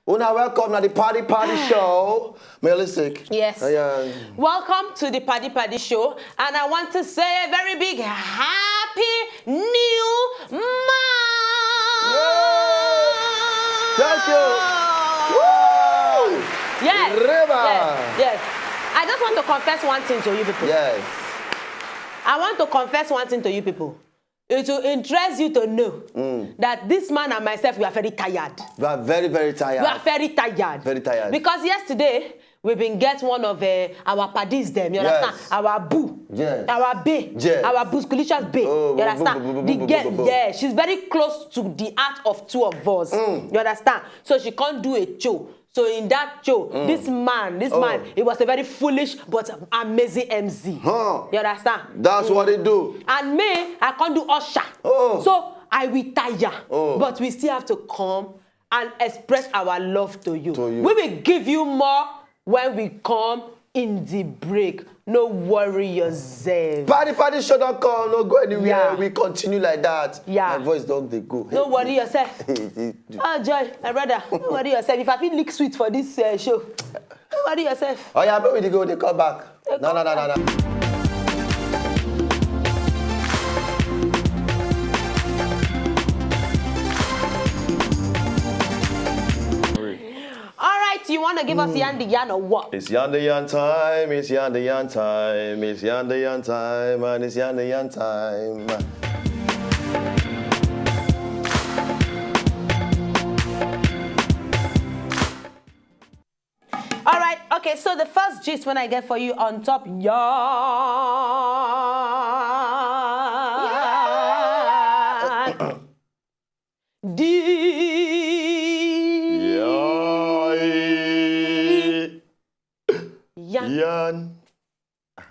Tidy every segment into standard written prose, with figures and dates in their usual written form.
Una welcome to the Party Show. Melistic. Yes. Welcome to the Party Show. And I want to say a very big happy new month. Thank you. Woo! Yes. Yes. Yes. I just want to confess one thing to you people. Yes. I want to confess one thing to you people. It will interest you to know that this man and myself, we are very tired. We are very, very tired. We are very tired. Very tired. Because yesterday, we've been getting one of our paddies them, you understand? Our boo. Yes. Our bae. Yes. Our boosculicious bae. You understand? The girl, yeah, she's very close to the heart of two of us. You understand? So she can't do a show. So in that show, this man, it was a very foolish but amazing MC. You understand? That's what they do. And me, I can't do usher. So I will tire. But we still have to come and express our love to you. We will give you more when we come in the break. No worry yourself. Partyshowcom, no go anywhere. Yeah. We continue like that. Yeah. My voice don't they go. No worry yourself. Oh, Joy, my brother. No worry yourself. If I feel lick sweet for this show, no worry yourself. Oh yeah, but we go. They come back. No. You want to give us Yan the Yan or what? It's Yan the Yan time, it's Yan the Yan time, it's Yan the Yan time, and it's Yan the Yan time. All right, okay, so the first gist when I get for you on top, Yan.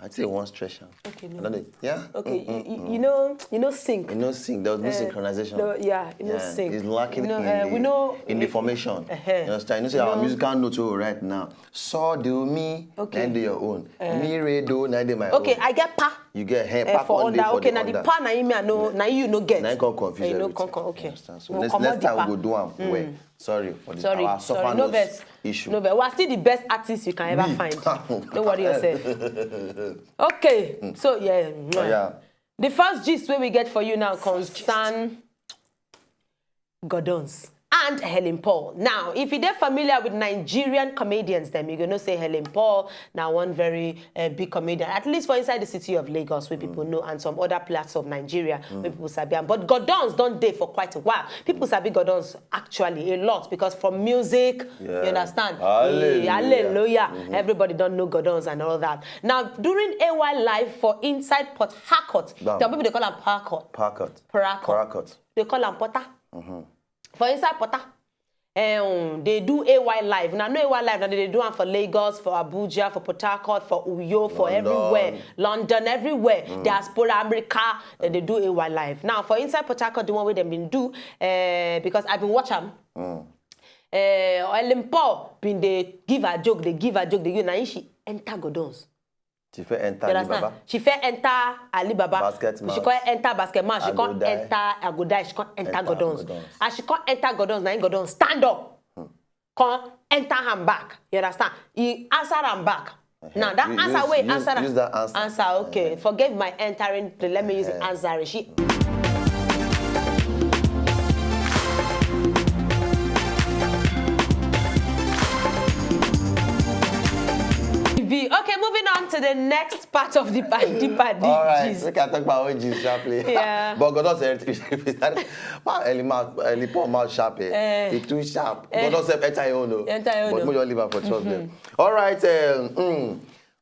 I'd say one stretch. Okay, no. I don't know. Yeah? Okay, you know sync. You know sync. There was no synchronization. No, sync. It's lacking in the formation. You understand? You know, say our musical notes right now. So do me, then do your own. Me, re, do, then do my own. Okay, I get pa. You get hair, pa for under. Okay, now the pa na you know, now you no get. Now you can't confuse everything. Okay. So next time we go do them well. Sorry for our suffer no verse issue. No verse. We are still the best artists you can ever find. Don't worry yourself. Okay, so yeah. The first gist where we get for you now concern Gordons and Helen Paul. Now, if you're familiar with Nigerian comedians, then you're going to say Helen Paul, now one very big comedian, at least for inside the city of Lagos, where people know, and some other parts of Nigeria, where people sabi. But Gordons don't date for quite a while. People sabi Gordons actually a lot, because from music, you understand? Hallelujah. Everybody don't know Gordons and all that. Now, during AY Live for inside Port Harcourt, some people, they call them Paracot. They call them Porta. For inside Porta, they do AY Live. Now, no AY Live, now they do one for Lagos, for Abuja, for Port Harcourt, for Uyo, for everywhere. London, everywhere. Diaspora, America, they do AY Live. Now, for inside Port Harcourt, the one where they've been do, because I've been watching Helen Paul, they give a joke, now she enter Gordons. She fait enter Alibaba. She fait enter Alibaba. Basket She can't enter basket match. She can't enter Agodai. She can't enter Gordons. And she can't enter Gordons. Now Gordons stand up. Can't enter him back. You understand? He answer him back. Now that answer. Use that answer. Answer. Okay. Forget my entering. Let me use the answer. She. Okay, moving on to the next part of the party. All right, we can talk about OGs sharply. Yeah. But God said, Eli Paul mouth sharp. It's too sharp. God said, enter your own. But we don't leave her for 12 days. All right.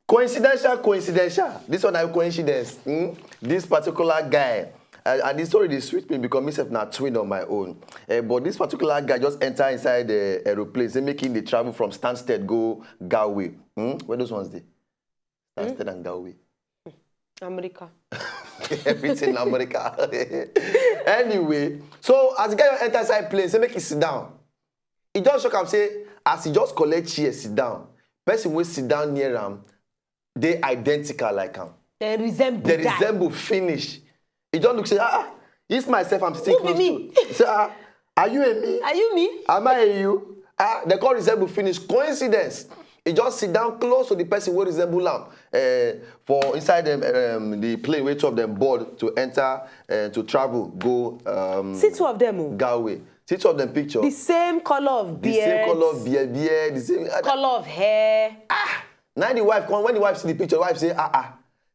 Coincidental. This one is coincidence. This particular guy. And this story is sweet me because myself not twin on my own. But this particular guy just enter inside the aeroplane, they making the travel from Stansted go Galway. Where those ones they? Stansted and Galway. America. Everything America. Anyway, so as the guy enter inside plane, they make him sit down. He just shock and say, as he just collect chair, sit down. Person will sit down near him, they identical like him. They resemble finish. He don't look say, it's myself I'm sitting close to. Say, are you a me? Are you me? Am I a you? They call resemble finish. Coincidence. He just sit down close to the person who resemble him for inside them the plane where two of them board to enter to travel go. See two of them. Galway. See two of them picture. The same color of beard. The same color of beard. The same color of hair. Now the wife come when the wife see the picture, the wife say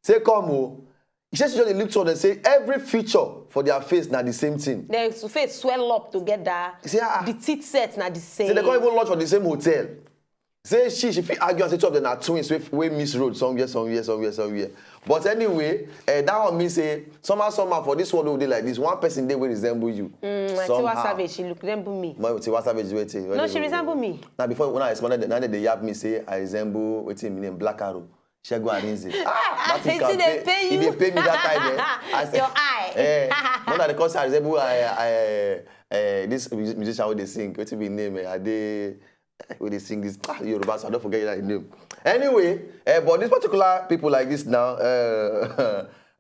say come oh. He says she just look to them and say every feature for their face now the same thing. Their face swell up together. Say, the teeth set now the same. Say they can't even launch for the same hotel. Say she fit argue and say two of them are twins we miss road somewhere. But anyway, that one means say somehow for this world they like this one person they will resemble you. Tiwa Savage, she look resemble me. Tiwa Savage waiting. No, she resemble me. Now before when I responded, now they yap me say I resemble waiting me name Black Arrow. Shego Arinze. That they pay you. They pay me that time. I said, your eye. More than the cause I resemble this musician who they sing. What's his name? When they sing this Yoruba, so I don't forget that name. Anyway, but this particular people like this now,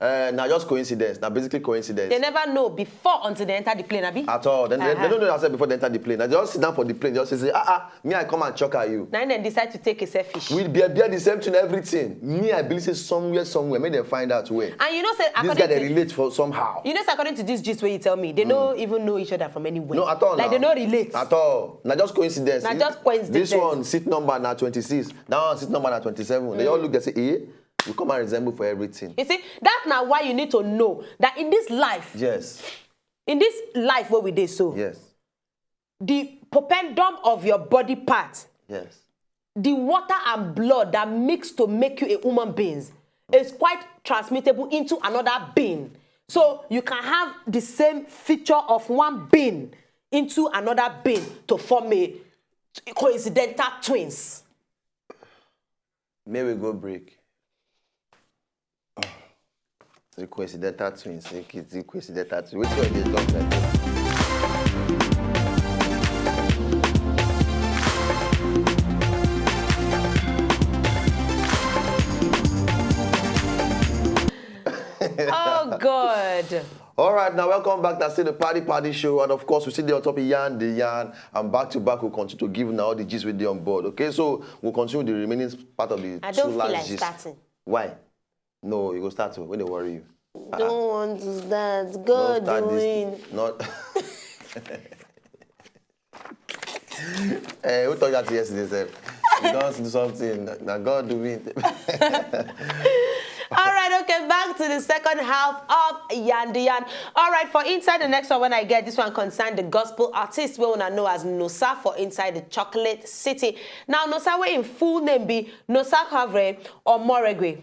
now just coincidence. Now basically coincidence. They never know before until they enter the plane, Abi. At all. They don't know themselves before they enter the plane. They just sit down for the plane. They just say, me I come and chuck at you. Now then decide to take a selfish. We'll be the same thing, everything. Me I believe say somewhere, make them find out where. And you know, say this guy they relate for somehow. You know, say according to this gist where you tell me, they don't even know each other from anywhere. No, at all. Like now. they don't relate. At all. Now just coincidence. Now just coincidence. This one seat number now 26. That one seat number now 27. They all look. They say, we come and resemble for everything. You see, that's now why you need to know that in this life. Yes. In this life where we did so. Yes. The propendum of your body part. Yes. The water and blood that mix to make you a human being is quite transmittable into another being. So you can have the same feature of one being into another being to form a coincidental twins. May we go break. The coincidental twins. The coincidental twins. Which one they talk like this? Oh, God. All right, now welcome back. That's the Party Show. And of course, we sit there on top of the yarn. And back to back, we'll continue to give now all the gist with you on board. Okay, so we'll continue the remaining part of the I don't feel like gist. starting. Why? No, you go start to when they worry you. Don't want to start. God doing. Not. Who told you that yesterday, sir? You don't do something. Now God doing. All right, okay, back to the second half of Yandi Yan. All right, for Inside the next one, when I get this one concerned the gospel artist, we wanna know as Nosa for Inside the Chocolate City. Now, Nosa, we in full name be Nosa Havre or Moregwe.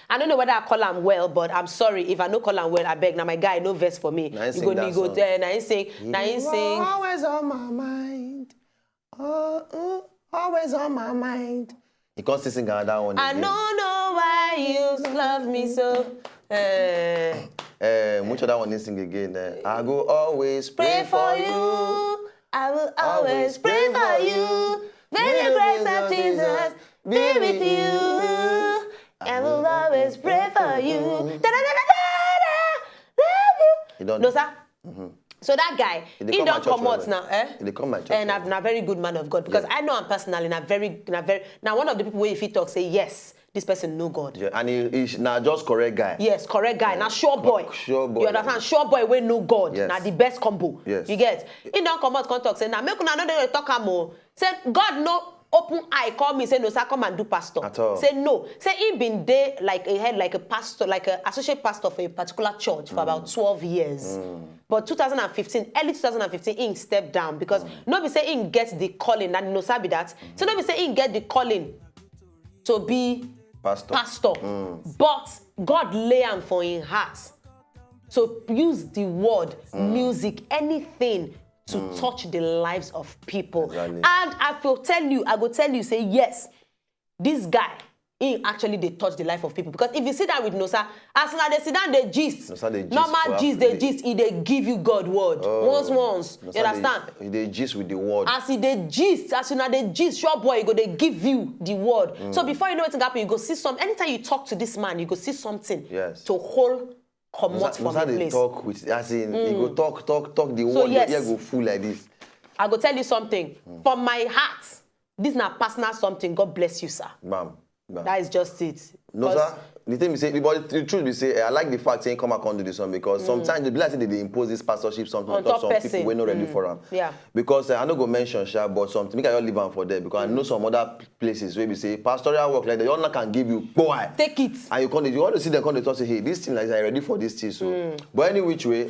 I don't know whether I call him well, but I'm sorry if I don't call him well. I beg. Now my guy, no verse for me. You go there. Now he sing. Always on my mind. Always on my mind. You can't sing that one. I don't know why you love me so. Much of that one sing again. I go always pray for you. I will always pray for you. May the grace of Jesus be with you. I will always pray for you. No, sir. So that guy, he don't come out now, They come my church. And I'm a very good man of God because I know him personally. Now one of the people where if he talk say yes, this person know God. Yeah, and he's now just correct guy. Yes, correct guy. Now sure boy. Sure boy. You understand? Sure boy we know God. Yes. Now the best combo. Yes. You get? He don't come out, come talk say now make una know they talk more. Say God no. Open eye call me say no sir come and do pastor. At all. Say no. Say he been there like a head like a pastor like an associate pastor for a particular church for about 12 years. But 2015 early 2015 he stepped down because nobody say he gets the calling and no sabi that. So nobody say he get the calling to be pastor. But God lay him for his heart to use the word music anything to touch the lives of people. Exactly. And I go tell you, say yes, this guy, he actually they touch the life of people. Because if you sit down with Nosa, as soon as they sit down, they gist. Normal gist, they gist, they give you God word. Once. You understand? They gist with the word. As they gist, as soon as they gist, sure boy, they give you the word. So before you know what's happening, you go see some. Anytime you talk to this man, you go see something to hold. Come out from the place. Talk with, as in, you go talk the word, yes. your ear go full like this. I go tell you something. From my heart, this is not personal something. God bless you, sir. Bam. That is just it. No, sir. The thing we say, but the truth we say, I like the fact saying come and do this one because sometimes they be like say they impose this pastorship something on top some person. people we're not ready for them. Yeah. Because I don't go mention Sha, but something make I just leave them for them because I know some other places where we say pastoral work like that, you can give you boy. Take it. And you want to see them come to talk say, hey, this thing like I ready for this thing. So but any which way,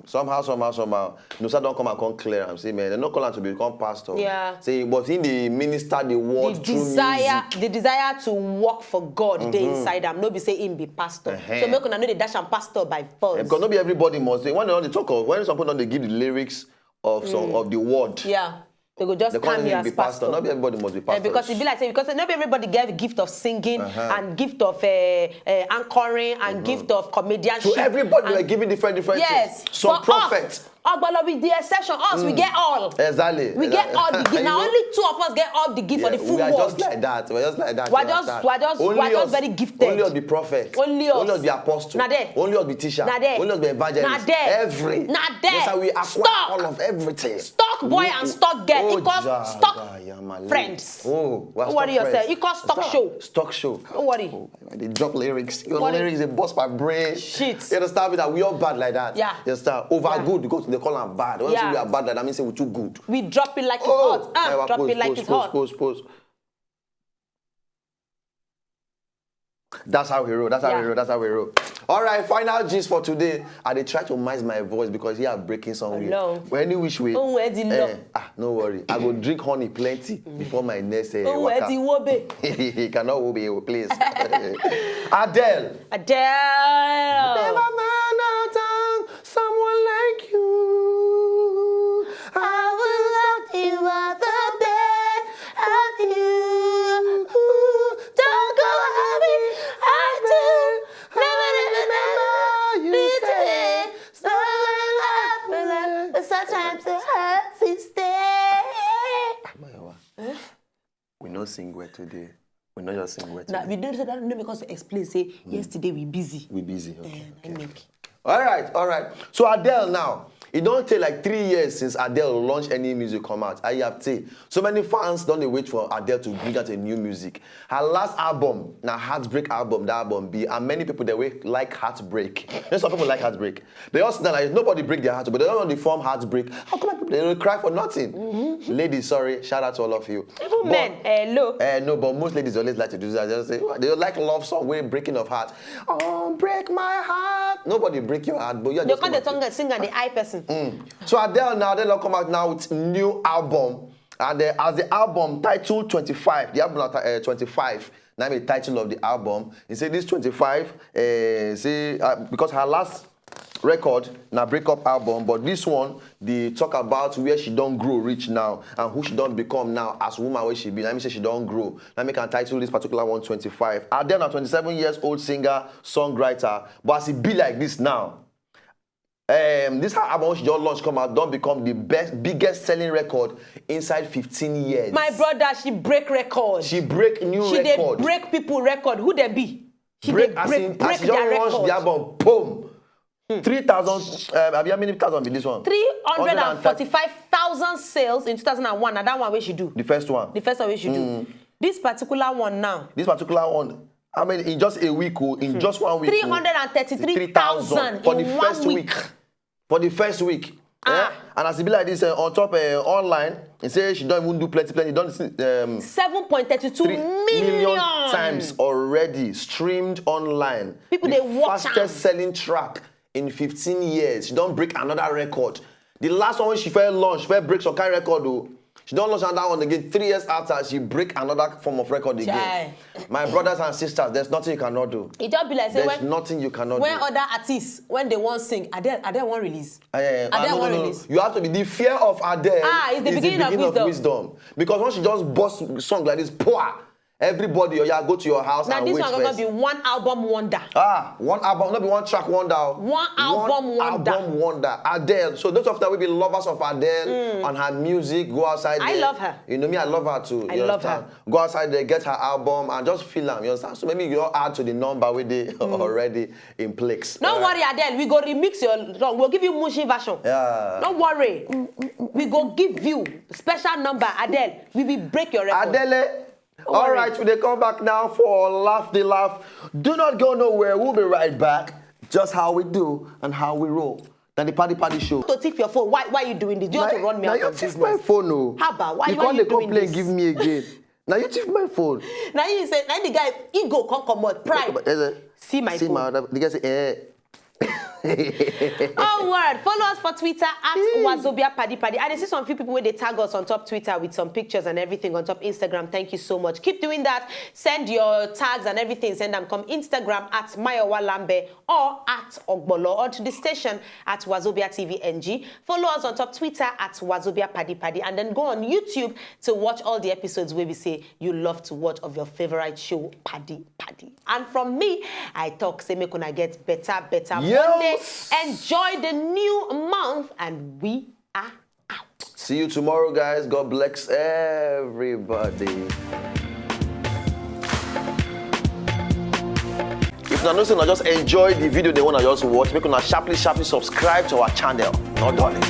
somehow, no sir don't come and come clear and say, man, they're not calling to become pastor. Yeah. Say, but in the minister the word through music. The desire to work for God they inside them. No be say him be pastor. So make una know the dash and pastor by force. Because not be everybody must. When they talk of when some people don't they give the lyrics of some of the word. Yeah. They go just come here as pastor. Not be everybody must be pastor. Because it be like say because not be everybody get the gift of singing and gift of anchoring and gift of comedianship. So everybody were giving different yes. things. Some prophets. But with the exception, us we get all. Exactly. We get all the gift. Now only 2 of us get all the gift for the full world. We are just like that. We're just like that. We're just very gifted. Only of the prophet. Only us. Only of the apostle. Only of the teacher. Only of the evangelist. Every. That's how we acquire all of everything. Stock boy and stock girl equals stock friends. Oh, don't worry yourself. Equals stock show. Stock show. Don't worry. They drop lyrics. Your lyrics they bust my brain. Shit. You understand me that we all bad like that. Yeah. You understand? Over good because they call them bad. When we are bad like that means we're too good. We drop it like it's hot. Drop it like it's hot. Pose. That's how we roll. That's how we roll. All right, final gist for today. I dey try to minimize my voice because here I'm breaking somewhere. No. But any which way. Oh, where the no worry. I go drink honey plenty before my next where the wobe? He cannot wobe, please. Adele. Never man out someone like you. I will love you at the best of you. Don't go heavy. I do. Never you say. So sometimes it hurts to stay. We not sing well today. We not just sing well today. Nah, we don't say that because to explain. Say yesterday we busy. We busy. Okay. Okay. All right. So Adele now. It don't take like 3 years since Adele launched any music come out. I have to. So many fans don't wait for Adele to bring out a new music. Her last album, now Heartbreak album, that album be, and many people that like Heartbreak. You know, some people like Heartbreak. They also like nobody break their heart, but they don't know the form Heartbreak. How come people they don't cry for nothing? Ladies, sorry, shout out to all of you. Even men, hello. No, but most ladies always like to do that. They just say they don't like love song, way breaking of heart. Oh, break my heart. Nobody break your heart, but you're just. You can't sing and the eye person. So Adele now, they'll come out now with new album. And as the album titled 25, the album 25, now the title of the album. He said this 25, because her last record, now breakup album, but this one, they talk about where she don't grow rich now and who she don't become now as woman where she be. Let me say she don't grow. Let me can title this particular one 25. Adele, now 27 years old singer, songwriter, but as it be like this now, this album she just launched come out don't become the biggest selling record inside 15 years. My brother, she break record. She break new record. She dey break people record. Who they be? She break break their record. The album, boom. 3,000. How many thousand be this one? 345,000 sales in 2001. And that one where she do. The first one. The first one where she do. This particular one now. This particular one. I mean, in just a week, in just 1 week. 333,000 for the first week. For the first week. Yeah? And as it be like this on top online, it says she don't even do plenty. Don't 7.32 million times already streamed online. People they watch fastest selling track in 15 years. She don't break another record. The last one when she first launched, first break some kind of record though. She don't launch another one again. 3 years after, she break another form of record again. My brothers and sisters, there's nothing you cannot do. It just be like say there's nothing you cannot do. When other artists, when they want sing, Adele won't release. Release. You have to be the fear of Adele. It's the beginning of wisdom. Because once she just bust song like this, poor. Everybody, oh yeah, go to your house Now and this wait one gonna first. be one album wonder. One album, not be one track wonder. One album wonder. Album wonder. Adele. So those of that will be lovers of Adele and her music. Go outside there. I love her. You know me, I love her too. I you love understand? Go outside there, get her album, and just feel them. You understand? So maybe you all add to the number with the already in place. Don't worry, Adele. We go remix your song. We'll give you Mushi version. Yeah. Don't worry. We go give you special number, Adele. We will break your record. Adele. All right, we come back now for Laugh the Laugh. Do not go nowhere. We'll be right back. Just how we do and how we roll. Then the party show. To thief your phone. Why are you doing this? Do you want to run me out of business? Now you thief my phone, no. How about? Why you are you doing complain, this? give me again. Now you thief my phone. Now you say, now the guy, ego can't come out. Pride. See my phone. The guy say, Oh, word. Follow us for Twitter at Wazobia Paddy Paddy. And I see some few people where they tag us on top Twitter with some pictures and everything on top Instagram. Thank you so much. Keep doing that. Send your tags and everything. Send them. Come Instagram at Mayowa Lambe or at Ogbolo or to the station at Wazobia TV NG. Follow us on top Twitter at Wazobia Paddy Paddy. And then go on YouTube to watch all the episodes where we say you love to watch of your favorite show, Paddy Paddy. And from me, I talk, say, make una get better Monday. Enjoy the new month, and we are out. See you tomorrow, guys. God bless everybody. If you're not listening, just enjoy the video they want to just watch. Make una sharply subscribe to our channel. Not done.